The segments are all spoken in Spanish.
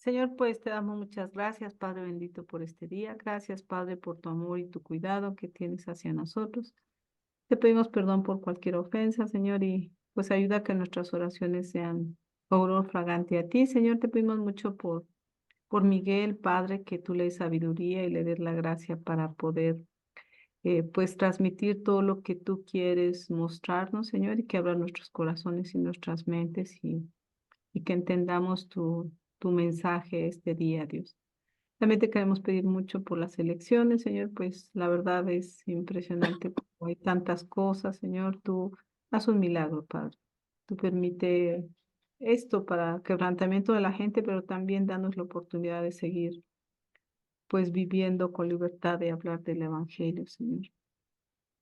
Señor, pues te damos muchas gracias, Padre bendito, por este día. Gracias, Padre, por tu amor y tu cuidado que tienes hacia nosotros. Te pedimos perdón por cualquier ofensa, Señor, y pues ayuda a que nuestras oraciones sean olor fragante a ti. Señor, te pedimos mucho por Miguel, Padre, que tú le des sabiduría y le des la gracia para poder pues transmitir todo lo que tú quieres mostrarnos, Señor, y que abra nuestros corazones y nuestras mentes y que entendamos tu mensaje este día, Dios. También te queremos pedir mucho por las elecciones, Señor, pues la verdad es impresionante como hay tantas cosas, Señor, tú haz un milagro, Padre. Tú permite esto para quebrantamiento de la gente, pero también danos la oportunidad de seguir pues viviendo con libertad de hablar del Evangelio, Señor.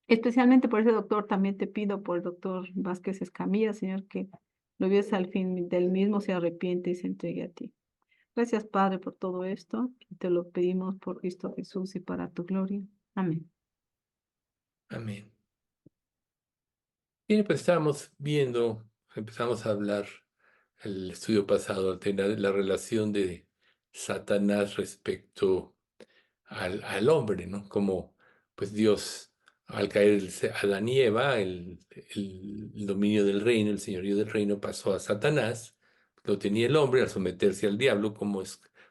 Especialmente por ese doctor, también te pido por el doctor Vázquez Escamilla, Señor, que lo vies al fin del mismo, se arrepiente y se entregue a ti. Gracias, Padre, por todo esto. Y te lo pedimos por Cristo Jesús y para tu gloria. Amén. Amén. Bien, pues empezamos a hablar el estudio pasado de la relación de Satanás respecto al hombre, ¿no? Como pues Dios, al caer Adán y Eva, el dominio del reino, el señorío del reino pasó a Satanás, lo tenía el hombre al someterse al diablo,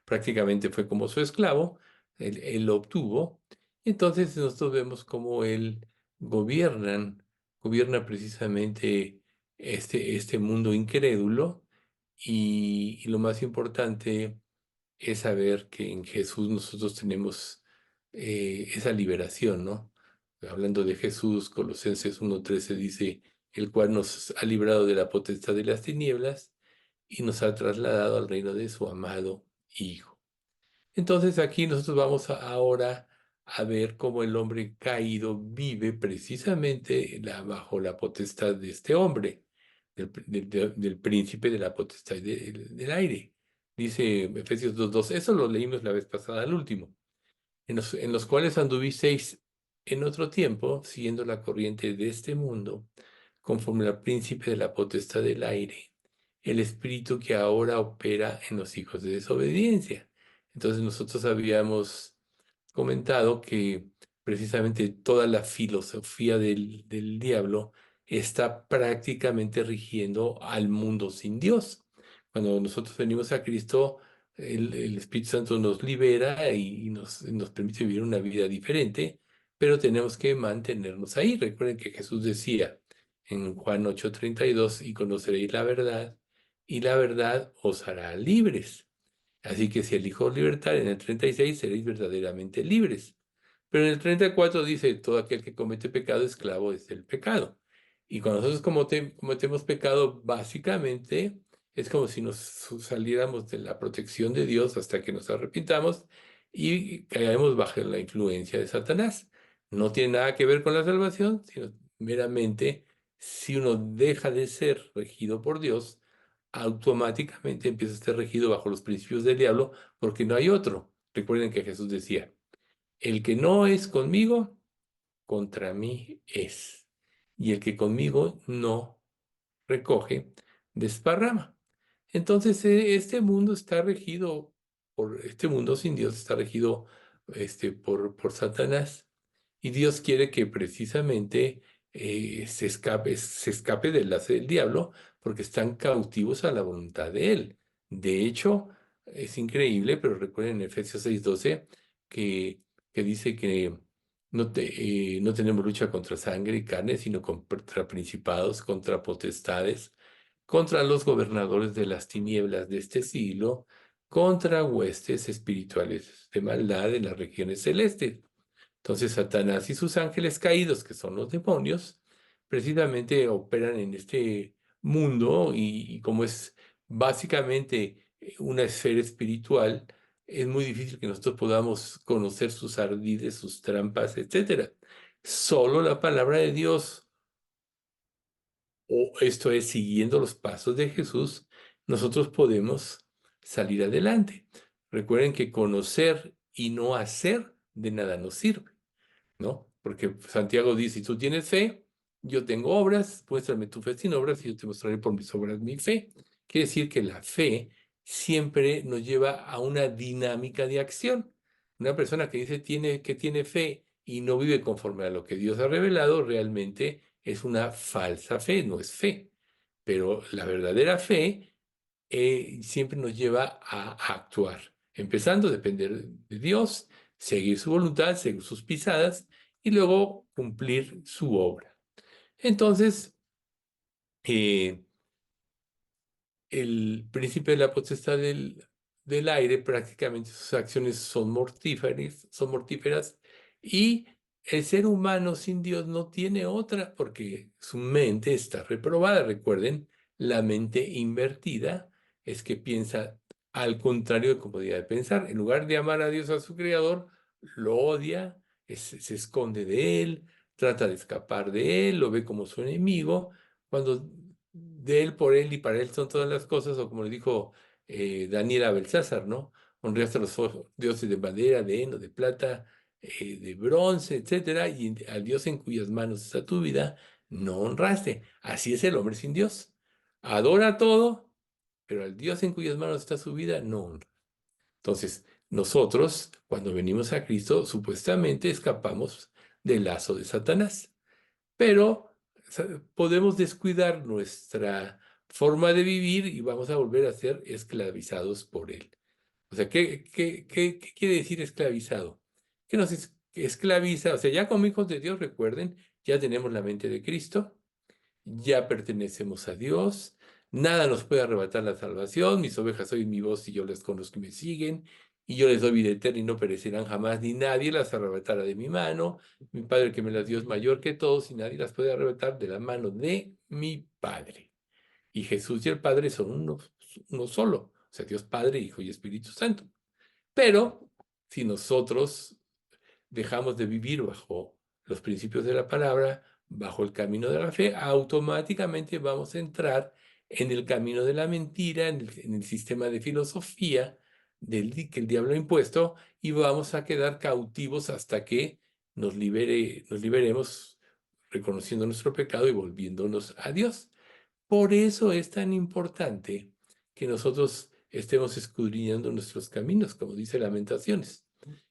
prácticamente fue como su esclavo, él lo obtuvo, y entonces nosotros vemos cómo él gobiernan, gobierna precisamente este mundo incrédulo, y lo más importante es saber que en Jesús nosotros tenemos esa liberación, ¿no? Hablando de Jesús, Colosenses 1:13 dice, el cual nos ha librado de la potestad de las tinieblas y nos ha trasladado al reino de su amado Hijo. Entonces aquí nosotros vamos ahora a ver cómo el hombre caído vive precisamente bajo la potestad de este hombre, del príncipe de la potestad del aire. Dice Efesios 2:2, eso lo leímos la vez pasada al último, en los cuales anduvisteis en otro tiempo, siguiendo la corriente de este mundo, conforme al príncipe de la potestad del aire, el espíritu que ahora opera en los hijos de desobediencia. Entonces nosotros habíamos comentado que precisamente toda la filosofía del diablo está prácticamente rigiendo al mundo sin Dios. Cuando nosotros venimos a Cristo, el Espíritu Santo nos libera y nos permite vivir una vida diferente, pero tenemos que mantenernos ahí. Recuerden que Jesús decía en Juan 8:32, y conoceréis la verdad, y la verdad os hará libres. Así que si el Hijo os libertare, en el 36 seréis verdaderamente libres. Pero en el 34 dice, todo aquel que comete pecado, esclavo es del pecado. Y cuando nosotros cometemos pecado, básicamente es como si nos saliéramos de la protección de Dios hasta que nos arrepintamos y caemos bajo la influencia de Satanás. No tiene nada que ver con la salvación, sino meramente si uno deja de ser regido por Dios, automáticamente empieza a ser regido bajo los principios del diablo porque no hay otro. Recuerden que Jesús decía, el que no es conmigo, contra mí es. Y el que conmigo no recoge, desparrama. Entonces, este mundo está regido este mundo sin Dios está regido por Satanás. Y Dios quiere que precisamente se escape del lazo del diablo porque están cautivos a la voluntad de él. De hecho, es increíble, pero recuerden en Efesios 6:12 que dice que no tenemos lucha contra sangre y carne, sino contra principados, contra potestades, contra los gobernadores de las tinieblas de este siglo, contra huestes espirituales de maldad en las regiones celestes. Entonces, Satanás y sus ángeles caídos, que son los demonios, precisamente operan en este mundo y como es básicamente una esfera espiritual, es muy difícil que nosotros podamos conocer sus ardides, sus trampas, etcétera. Solo la palabra de Dios, o esto es siguiendo los pasos de Jesús, nosotros podemos salir adelante. Recuerden que conocer y no hacer de nada nos sirve, ¿no? Porque Santiago dice, si tú tienes fe, yo tengo obras, muéstrame tu fe sin obras y yo te mostraré por mis obras mi fe. Quiere decir que la fe siempre nos lleva a una dinámica de acción. Una persona que dice que tiene fe y no vive conforme a lo que Dios ha revelado, realmente es una falsa fe, no es fe. Pero la verdadera fe siempre nos lleva a actuar, empezando a depender de Dios, seguir su voluntad, seguir sus pisadas y luego cumplir su obra. Entonces, eh, el príncipe de la potestad del aire, prácticamente sus acciones son mortíferas, y el ser humano sin Dios no tiene otra, porque su mente está reprobada. Recuerden, la mente invertida es que piensa al contrario de como debe pensar. En lugar de amar a Dios, a su creador, lo odia, se esconde de él, trata de escapar de él, lo ve como su enemigo, cuando de él, por él y para él son todas las cosas, o como le dijo Daniel a Belsázar, ¿no? Honraste a los dioses de madera, de heno, de plata, de bronce, etcétera, y al Dios en cuyas manos está tu vida, no honraste. Así es el hombre sin Dios. Adora todo, pero al Dios en cuyas manos está su vida, no honra. Entonces, nosotros, cuando venimos a Cristo, supuestamente escapamos del lazo de Satanás, pero podemos descuidar nuestra forma de vivir y vamos a volver a ser esclavizados por él. O sea, ¿qué quiere decir esclavizado? Que nos esclaviza, o sea, ya como hijos de Dios, recuerden, ya tenemos la mente de Cristo, ya pertenecemos a Dios, nada nos puede arrebatar la salvación, mis ovejas oyen mi voz y yo les conozco y me siguen, y yo les doy vida eterna y no perecerán jamás, ni nadie las arrebatará de mi mano. Mi Padre que me las dio es mayor que todos y nadie las puede arrebatar de la mano de mi Padre. Y Jesús y el Padre son uno solo, o sea, Dios Padre, Hijo y Espíritu Santo. Pero si nosotros dejamos de vivir bajo los principios de la palabra, bajo el camino de la fe, automáticamente vamos a entrar en el camino de la mentira, en el sistema de filosofía que el diablo ha impuesto, y vamos a quedar cautivos hasta que nos liberemos reconociendo nuestro pecado y volviéndonos a Dios. Por eso es tan importante que nosotros estemos escudriñando nuestros caminos, como dice Lamentaciones.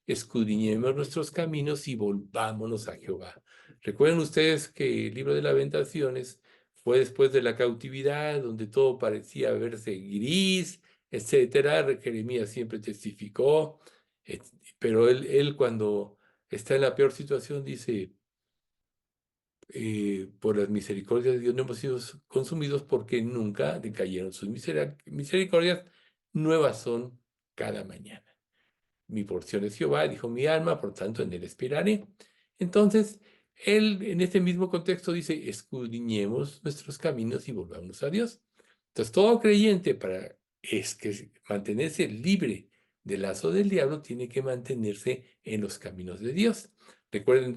Escudriñemos nuestros caminos y volvámonos a Jehová. Recuerden ustedes que el libro de Lamentaciones fue después de la cautividad, donde todo parecía verse gris, etcétera. Jeremías siempre testificó, et- pero él cuando está en la peor situación dice, por las misericordias de Dios no hemos sido consumidos porque nunca decayeron sus misericordias, nuevas son cada mañana. Mi porción es Jehová, dijo mi alma, por tanto en él esperaré. Entonces, él en este mismo contexto dice, escudriñemos nuestros caminos y volvamos a Dios. Entonces, todo creyente es que mantenerse libre del lazo del diablo tiene que mantenerse en los caminos de Dios. Recuerden,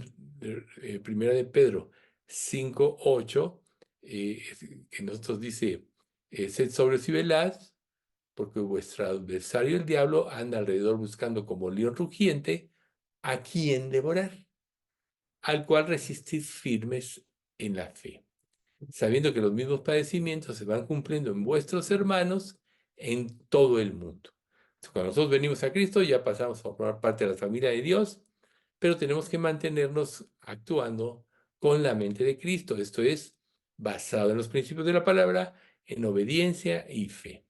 primera de Pedro 5:8, que nosotros dice, sed sobrios y velad, porque vuestro adversario el diablo anda alrededor buscando como león rugiente a quien devorar, al cual resistid firmes en la fe, sabiendo que los mismos padecimientos se van cumpliendo en vuestros hermanos en todo el mundo. Entonces, cuando nosotros venimos a Cristo, ya pasamos a formar parte de la familia de Dios, pero tenemos que mantenernos actuando con la mente de Cristo, esto es, basado en los principios de la palabra, en obediencia y fe.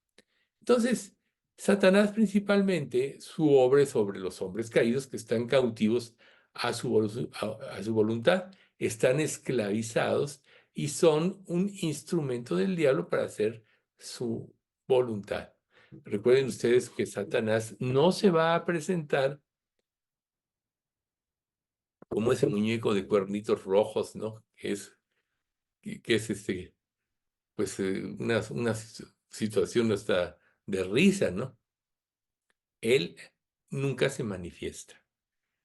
Entonces, Satanás principalmente, su obra es sobre los hombres caídos que están cautivos a su voluntad, están esclavizados y son un instrumento del diablo para hacer su voluntad. Recuerden ustedes que Satanás no se va a presentar como ese muñeco de cuernitos rojos, ¿no? Que es pues una situación hasta de risa, ¿no? Él nunca se manifiesta.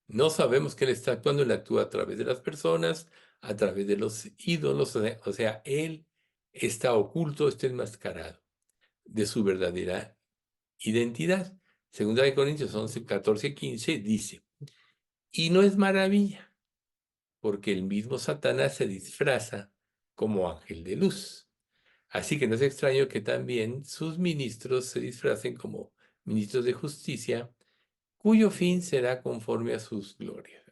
No sabemos que Él está actuando, Él actúa a través de las personas, a través de los ídolos, o sea, Él está oculto, está enmascarado de su verdadera identidad. Segunda de Corintios 11, 14, 15 dice, y no es maravilla, porque el mismo Satanás se disfraza como ángel de luz. Así que no es extraño que también sus ministros se disfracen como ministros de justicia, cuyo fin será conforme a a su gloria.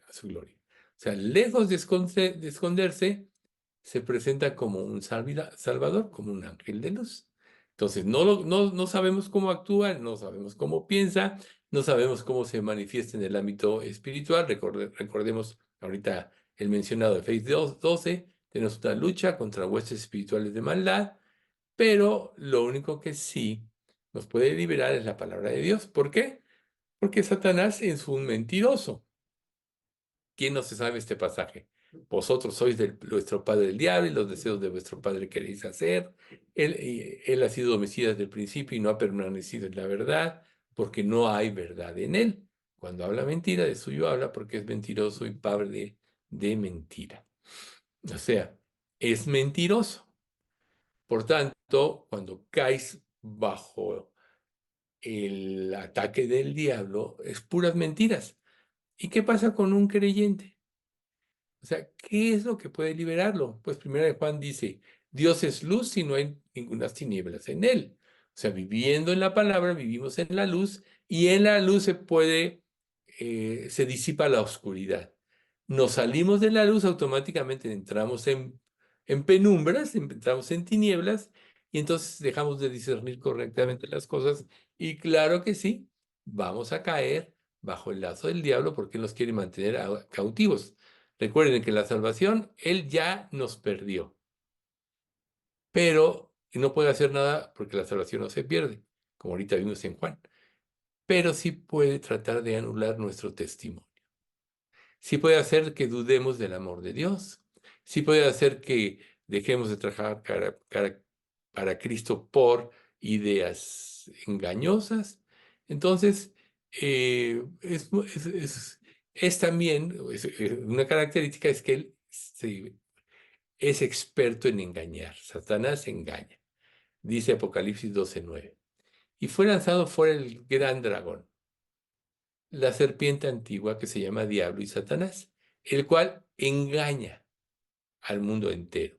O sea, lejos de esconderse, se presenta como un salvador, como un ángel de luz. Entonces, no sabemos cómo actúa, no sabemos cómo piensa, no sabemos cómo se manifiesta en el ámbito espiritual. Recordemos ahorita el mencionado de Efesios 12, tenemos una lucha contra huestes espirituales de maldad, pero lo único que sí nos puede liberar es la palabra de Dios. ¿Por qué? Porque Satanás es un mentiroso. ¿Quién no se sabe este pasaje? Vosotros sois de vuestro padre el diablo y los deseos de vuestro padre queréis hacer. Él ha sido homicida desde el principio y no ha permanecido en la verdad, porque no hay verdad en él. Cuando habla mentira, de suyo habla porque es mentiroso y padre de mentira. O sea, es mentiroso. Por tanto, cuando caes bajo el ataque del diablo, es puras mentiras. ¿Y qué pasa con un creyente? O sea, ¿qué es lo que puede liberarlo? Pues primero de Juan dice, Dios es luz y no hay ninguna tinieblas en él. O sea, viviendo en la palabra, vivimos en la luz y en la luz se disipa la oscuridad. Nos salimos de la luz, automáticamente entramos en penumbras, entramos en tinieblas y entonces dejamos de discernir correctamente las cosas. Y claro que sí, vamos a caer bajo el lazo del diablo porque él nos quiere mantener cautivos. Recuerden que la salvación, Él ya nos perdió, pero no puede hacer nada porque la salvación no se pierde, como ahorita vimos en Juan, pero sí puede tratar de anular nuestro testimonio. Sí puede hacer que dudemos del amor de Dios, sí puede hacer que dejemos de trabajar para Cristo por ideas engañosas. Entonces, es también, una característica es que Él es experto en engañar. Satanás engaña. Dice Apocalipsis 12:9. Y fue lanzado fuera el gran dragón, la serpiente antigua que se llama Diablo y Satanás, el cual engaña al mundo entero.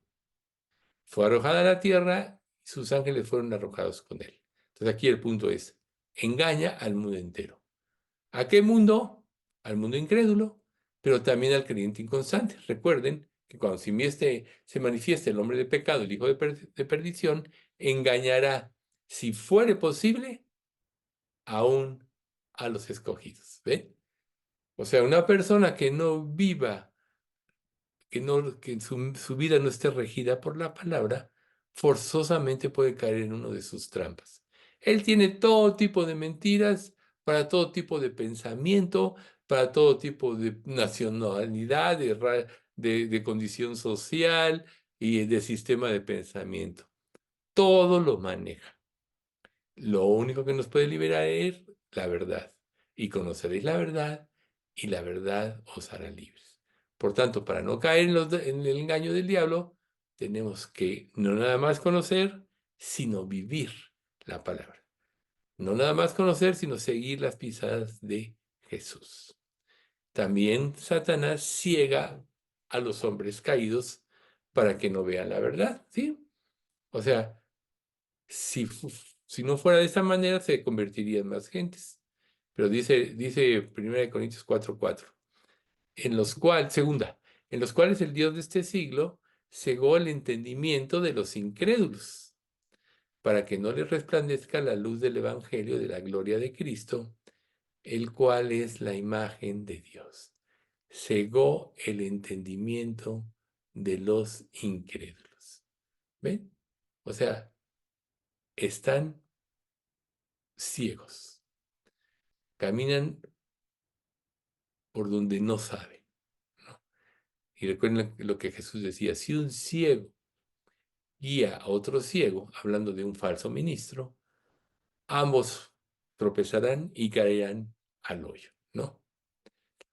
Fue arrojada a la tierra y sus ángeles fueron arrojados con él. Entonces aquí el punto es, engaña al mundo entero. ¿A qué mundo? Al mundo incrédulo, pero también al creyente inconstante. Recuerden que cuando se manifieste el hombre de pecado, el hijo de perdición, engañará, si fuere posible, aún a los escogidos. ¿Ven? O sea, una persona que no viva, que su vida no esté regida por la palabra, forzosamente puede caer en uno de sus trampas. Él tiene todo tipo de mentiras para todo tipo de pensamiento, para todo tipo de nacionalidad, de condición social y de sistema de pensamiento. Todo lo maneja. Lo único que nos puede liberar es la verdad. Y conoceréis la verdad, y la verdad os hará libres. Por tanto, para no caer en el engaño del diablo, tenemos que no nada más conocer, sino vivir la palabra. No nada más conocer, sino seguir las pisadas de Jesús. También Satanás ciega a los hombres caídos para que no vean la verdad, ¿sí? O sea, si no fuera de esa manera, se convertirían más gentes. Pero dice 1 Corintios 4:4, en los cuales el Dios de este siglo cegó el entendimiento de los incrédulos, para que no les resplandezca la luz del Evangelio de la gloria de Cristo, el cual es la imagen de Dios. Cegó el entendimiento de los incrédulos. ¿Ven? O sea, están ciegos, caminan por donde no saben, ¿no? Y recuerden lo que Jesús decía, si un ciego guía a otro ciego, hablando de un falso ministro, ambos tropezarán y caerán al hoyo, ¿no?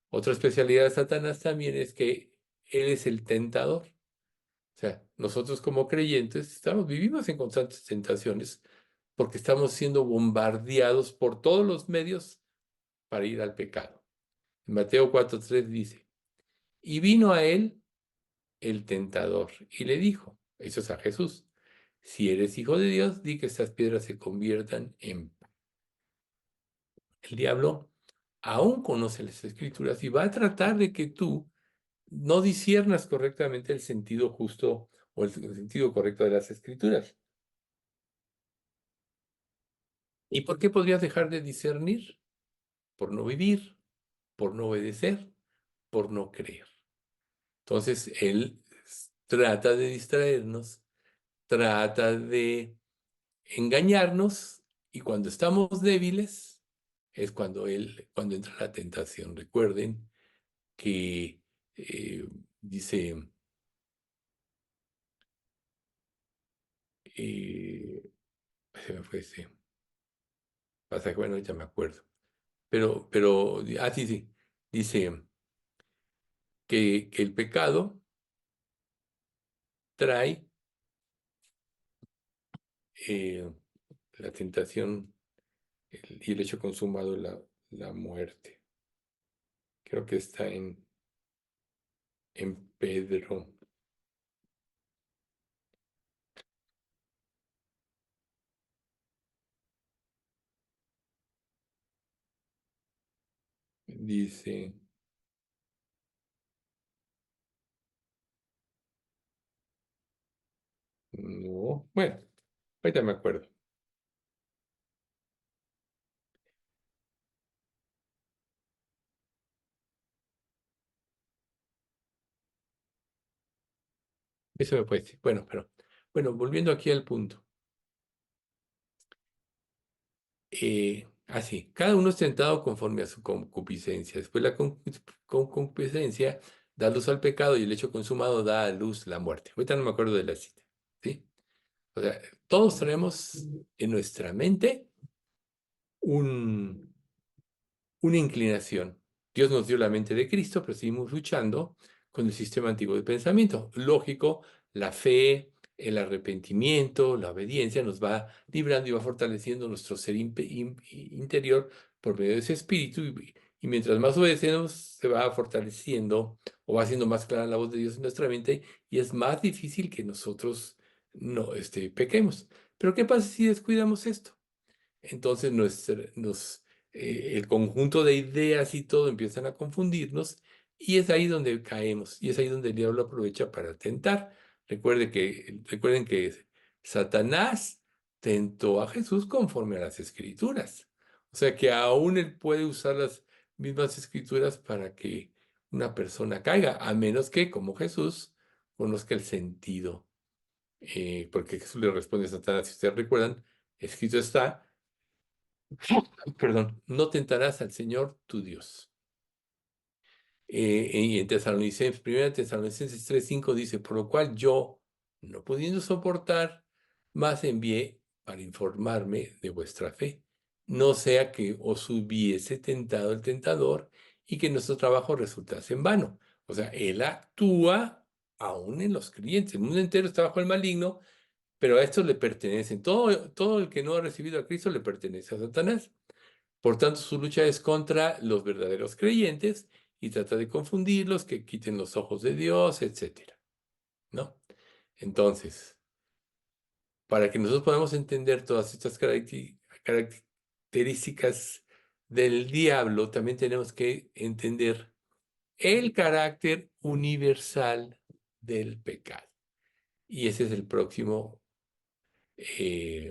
Otra especialidad de Satanás también es que él es el tentador. O sea, nosotros como creyentes vivimos en constantes tentaciones porque estamos siendo bombardeados por todos los medios para ir al pecado. En Mateo 4:3 dice, y vino a él el tentador y le dijo, eso es a Jesús, Si eres hijo de Dios, di que estas piedras se conviertan en pan. El diablo aún conoce las Escrituras y va a tratar de que tú no disiernas correctamente el sentido justo o el sentido correcto de las Escrituras. ¿Y por qué podrías dejar de discernir? Por no vivir, por no obedecer, por no creer. Entonces, él trata de distraernos, trata de engañarnos, y cuando estamos débiles es cuando entra la tentación. Recuerden que dice, eh, se me fue ese pasaje, bueno, ya me acuerdo, sí, sí, dice que el pecado trae eh, la tentación y el hecho consumado, la muerte. Creo que está en Pedro. Dice, no, bueno, ahorita me acuerdo. Eso me puede decir. Bueno, bueno, volviendo aquí al punto. Así, cada uno es tentado conforme a su concupiscencia. Después la concupiscencia da luz al pecado y el hecho consumado da a luz la muerte. Ahorita no me acuerdo de la cita, ¿sí? O sea, todos tenemos en nuestra mente un, una inclinación. Dios nos dio la mente de Cristo, pero seguimos luchando con el sistema antiguo de pensamiento. Lógico, la fe, el arrepentimiento, la obediencia nos va librando y va fortaleciendo nuestro ser interior por medio de ese espíritu. Y mientras más obedecemos, se va fortaleciendo o va haciendo más clara la voz de Dios en nuestra mente, y es más difícil que nosotros no pequemos. Pero ¿qué pasa si descuidamos esto? Entonces el conjunto de ideas y todo empiezan a confundirnos, y es ahí donde caemos, y es ahí donde el diablo aprovecha para tentar. Recuerden que Satanás tentó a Jesús conforme a las Escrituras. O sea que aún él puede usar las mismas Escrituras para que una persona caiga, a menos que, como Jesús, conozca el sentido. Porque Jesús le responde a Satanás, si ustedes recuerdan, escrito está, perdón, no tentarás al Señor tu Dios. Y en Tesalonicenses, 1 Tesalonicenses 3:5 dice, por lo cual yo, no pudiendo soportar, más envié para informarme de vuestra fe, no sea que os hubiese tentado el tentador y que nuestro trabajo resultase en vano. O sea, él actúa aún en los creyentes. El mundo entero está bajo el maligno, pero a estos le pertenecen. Todo el que no ha recibido a Cristo le pertenece a Satanás. Por tanto, su lucha es contra los verdaderos creyentes y trata de confundirlos, que quiten los ojos de Dios, etcétera, ¿no? Entonces, para que nosotros podamos entender todas estas características del diablo, también tenemos que entender el carácter universal del pecado. Y ese es el próximo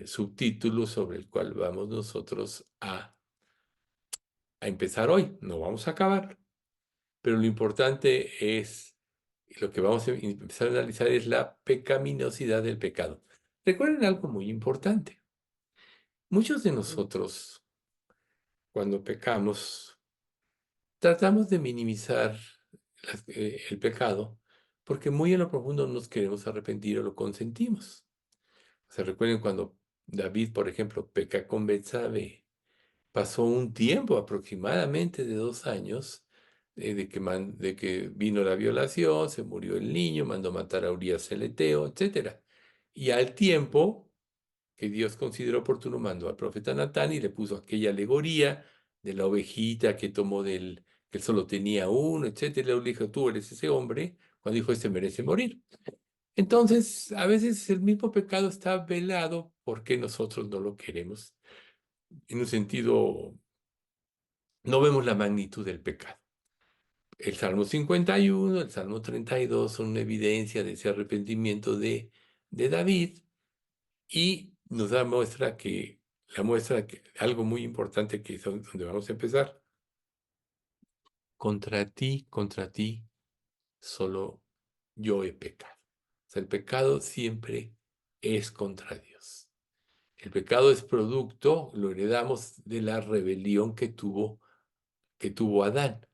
subtítulo sobre el cual vamos nosotros a empezar hoy. No vamos a acabar, pero lo importante es, lo que vamos a empezar a analizar es la pecaminosidad del pecado. Recuerden algo muy importante. Muchos de nosotros, cuando pecamos, tratamos de minimizar el pecado porque muy en lo profundo nos queremos arrepentir o lo consentimos. O sea, recuerden cuando David, por ejemplo, peca con Betsabé. Pasó un tiempo aproximadamente de 2 años de que vino la violación, se murió el niño, mandó matar a Urías el Eteo, etc. Y al tiempo que Dios consideró oportuno, mandó al profeta Natán y le puso aquella alegoría de la ovejita que tomó que él solo tenía uno, etc. Le dijo, tú eres ese hombre, cuando dijo, este merece morir. Entonces, a veces el mismo pecado está velado porque nosotros no lo queremos. En un sentido, no vemos la magnitud del pecado. El Salmo 51, el Salmo 32 son una evidencia de ese arrepentimiento de David y nos da muestra que algo muy importante que es donde vamos a empezar. Contra ti, solo yo he pecado. O sea, el pecado siempre es contra Dios. El pecado es producto, lo heredamos de la rebelión que tuvo Adán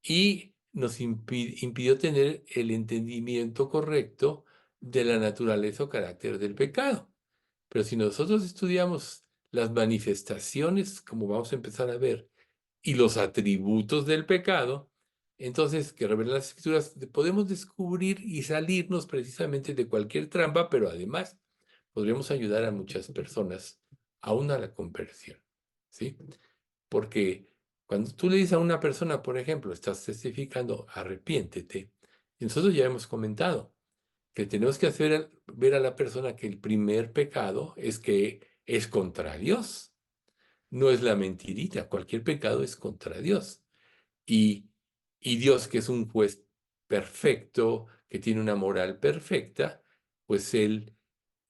y nos impidió tener el entendimiento correcto de la naturaleza o carácter del pecado. Pero si nosotros estudiamos las manifestaciones, como vamos a empezar a ver, y los atributos del pecado, entonces, que revelan las escrituras, podemos descubrir y salirnos precisamente de cualquier trampa, pero además podríamos ayudar a muchas personas aún a la conversión, ¿sí? Porque cuando tú le dices a una persona, por ejemplo, estás testificando, arrepiéntete, y nosotros ya hemos comentado que tenemos que hacer ver a la persona que el primer pecado es que es contra Dios, no es la mentirita, cualquier pecado es contra Dios. Y, y Dios, que es un juez perfecto, que tiene una moral perfecta, pues él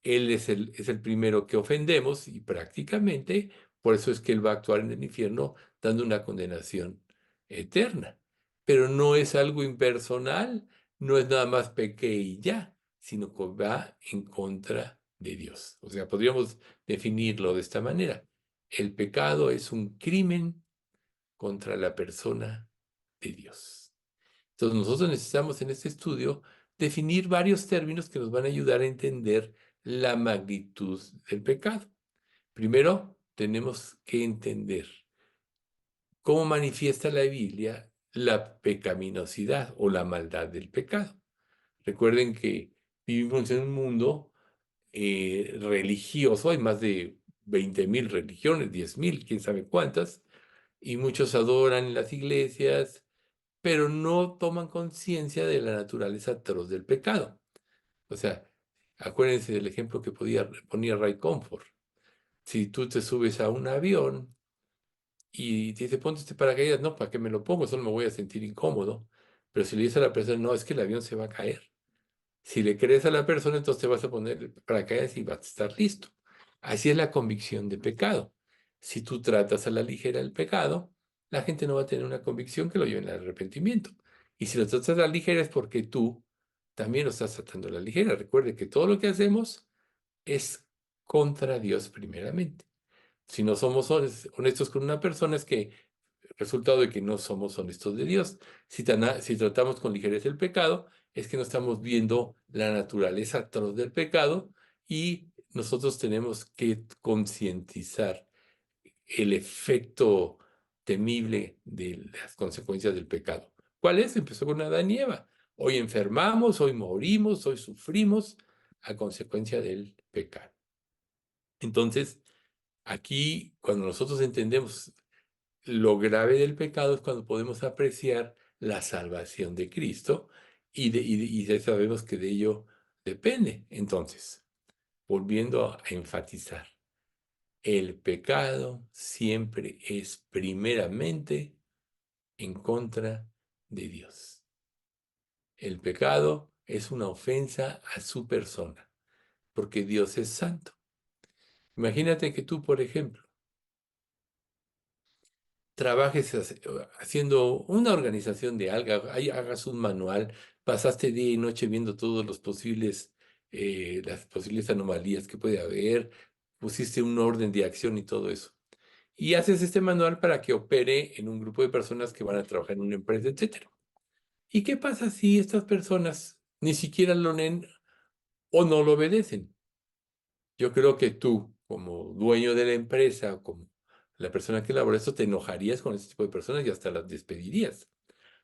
es el primero que ofendemos y prácticamente por eso es que Él va a actuar en el infierno dando una condenación eterna. Pero no es algo impersonal, no es nada más peque y ya, sino que va en contra de Dios. O sea, podríamos definirlo de esta manera. El pecado es un crimen contra la persona de Dios. Entonces nosotros necesitamos en este estudio definir varios términos que nos van a ayudar a entender la magnitud del pecado. Primero, tenemos que entender cómo manifiesta la Biblia la pecaminosidad o la maldad del pecado. Recuerden que vivimos en un mundo religioso, hay más de 20.000 religiones, 10.000, quién sabe cuántas, y muchos adoran en las iglesias, pero no toman conciencia de la naturaleza atroz del pecado. O sea, acuérdense del ejemplo que ponía Ray Comfort. Si tú te subes a un avión y te dice, ponte este paracaídas, no, ¿para qué me lo pongo? Solo me voy a sentir incómodo. Pero si le dices a la persona, no, es que el avión se va a caer. Si le crees a la persona, entonces te vas a poner el paracaídas y vas a estar listo. Así es la convicción de pecado. Si tú tratas a la ligera el pecado, la gente no va a tener una convicción que lo lleve al arrepentimiento. Y si lo tratas a la ligera es porque tú también lo estás tratando a la ligera. Recuerde que todo lo que hacemos es contra Dios primeramente. Si no somos honestos con una persona es que resultado de que no somos honestos de Dios. Si tratamos con ligereza el pecado, es que no estamos viendo la naturaleza atroz del pecado y nosotros tenemos que concientizar el efecto temible de las consecuencias del pecado. ¿Cuál es? Empezó con Adán y Eva. Hoy enfermamos, hoy morimos, hoy sufrimos a consecuencia del pecado. Entonces, aquí, cuando nosotros entendemos lo grave del pecado es cuando podemos apreciar la salvación de Cristo y ya sabemos que de ello depende. Entonces, volviendo a enfatizar, el pecado siempre es primeramente en contra de Dios. El pecado es una ofensa a su persona, porque Dios es santo. Imagínate que tú, por ejemplo, trabajes haciendo una organización de algo, ahí hagas un manual, pasaste día y noche viendo todos los posibles, las posibles anomalías que puede haber, pusiste un orden de acción y todo eso. Y haces este manual para que opere en un grupo de personas que van a trabajar en una empresa, etcétera. ¿Y qué pasa si estas personas ni siquiera lo leen o no lo obedecen? Yo creo que tú, como dueño de la empresa, o como la persona que elabora esto, te enojarías con ese tipo de personas y hasta las despedirías.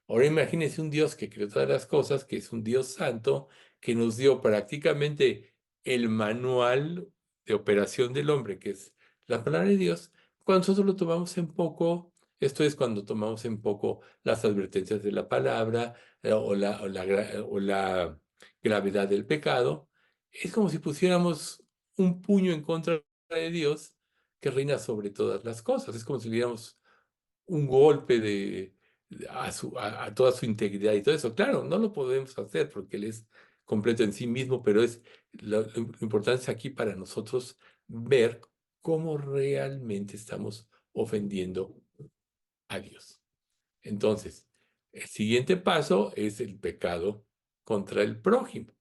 Ahora imagínese un Dios que creó todas las cosas, que es un Dios santo, que nos dio prácticamente el manual de operación del hombre, que es la palabra de Dios. Cuando nosotros lo tomamos en poco, esto es cuando tomamos en poco las advertencias de la palabra o la gravedad del pecado, es como si pusiéramos un puño en contra de Dios que reina sobre todas las cosas. Es como si le diéramos un golpe a toda su integridad y todo eso. Claro, no lo podemos hacer porque Él es completo en sí mismo, pero es lo importante es aquí para nosotros ver cómo realmente estamos ofendiendo a Dios. Entonces, el siguiente paso es el pecado contra el prójimo.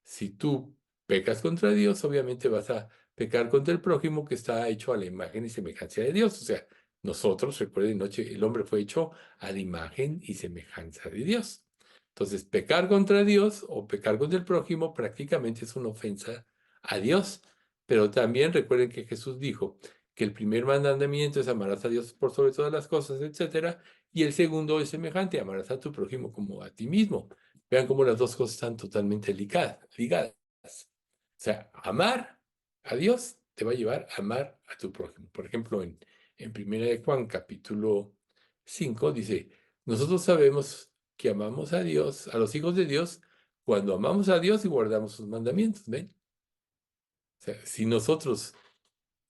Si tú pecas contra Dios, obviamente vas a pecar contra el prójimo que está hecho a la imagen y semejanza de Dios. O sea, nosotros, recuerden, noche, el hombre fue hecho a la imagen y semejanza de Dios. Entonces, pecar contra Dios o pecar contra el prójimo prácticamente es una ofensa a Dios. Pero también recuerden que Jesús dijo que el primer mandamiento es amarás a Dios por sobre todas las cosas, etcétera, y el segundo es semejante, amarás a tu prójimo como a ti mismo. Vean cómo las dos cosas están totalmente ligadas. O sea, amar a Dios te va a llevar a amar a tu prójimo. Por ejemplo, en 1 de Juan, capítulo 5, dice, nosotros sabemos que amamos a Dios, a los hijos de Dios, cuando amamos a Dios y guardamos sus mandamientos. ¿Ven? O sea, si nosotros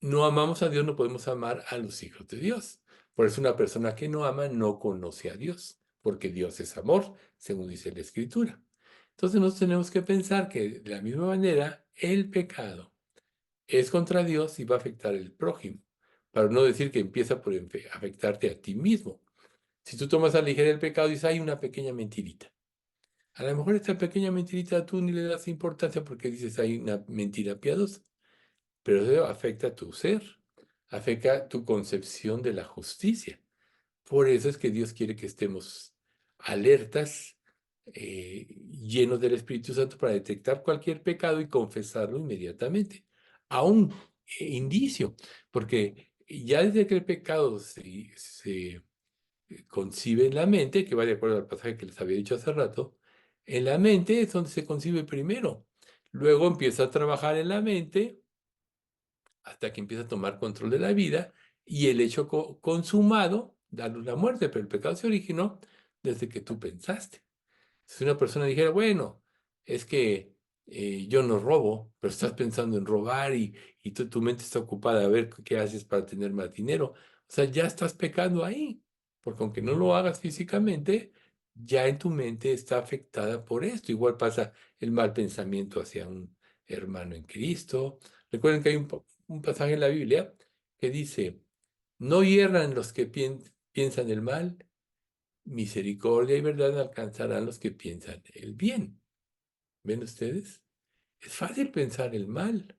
no amamos a Dios, no podemos amar a los hijos de Dios. Por eso una persona que no ama no conoce a Dios, porque Dios es amor, según dice la Escritura. Entonces nosotros tenemos que pensar que de la misma manera el pecado es contra Dios y va a afectar al prójimo, para no decir que empieza por afectarte a ti mismo. Si tú tomas a la ligera el pecado y dices, hay una pequeña mentirita. A lo mejor esta pequeña mentirita tú ni le das importancia porque dices, hay una mentira piadosa, pero eso afecta a tu ser, afecta a tu concepción de la justicia. Por eso es que Dios quiere que estemos alertas, llenos del Espíritu Santo para detectar cualquier pecado y confesarlo inmediatamente. A un indicio, porque ya desde que el pecado se concibe en la mente, que va de acuerdo al pasaje que les había dicho hace rato, en la mente es donde se concibe primero. Luego empieza a trabajar en la mente hasta que empieza a tomar control de la vida y el hecho consumado da luz la muerte, pero el pecado se originó desde que tú pensaste. Si una persona dijera, bueno, es que yo no robo, pero estás pensando en robar y tu mente está ocupada a ver qué haces para tener más dinero, o sea, ya estás pecando ahí, porque aunque no lo hagas físicamente, ya en tu mente está afectada por esto. Igual pasa el mal pensamiento hacia un hermano en Cristo. Recuerden que hay un pasaje en la Biblia que dice, no hierran los que piensan el mal, misericordia y verdad alcanzarán los que piensan el bien. ¿Ven ustedes? Es fácil pensar el mal.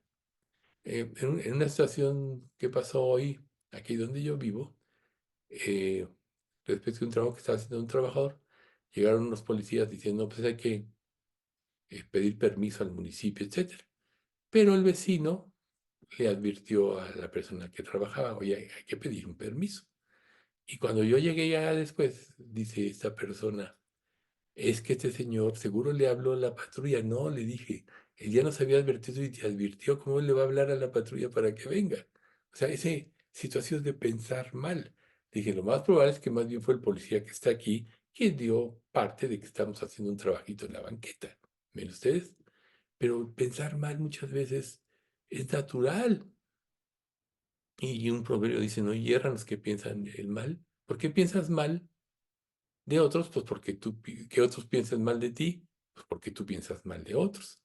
En una situación que pasó hoy, aquí donde yo vivo, eh, respecto a un trabajo que estaba haciendo un trabajador, llegaron unos policías diciendo, pues hay que pedir permiso al municipio, etcétera. Pero el vecino le advirtió a la persona que trabajaba, oye, hay que pedir un permiso. Y cuando yo llegué ya después, dice esta persona, es que este señor seguro le habló a la patrulla. No, le dije, él ya nos había advertido y te advirtió, ¿cómo él le va a hablar a la patrulla para que venga? O sea, ese situación de pensar mal. Dije, lo más probable es que más bien fue el policía que está aquí quien dio parte de que estamos haciendo un trabajito en la banqueta. ¿Ven ustedes? Pero pensar mal muchas veces es natural. Y un proverbio dice, no hierran los que piensan el mal. ¿Por qué piensas mal de otros? Pues porque que otros piensen mal de ti, pues porque tú piensas mal de otros.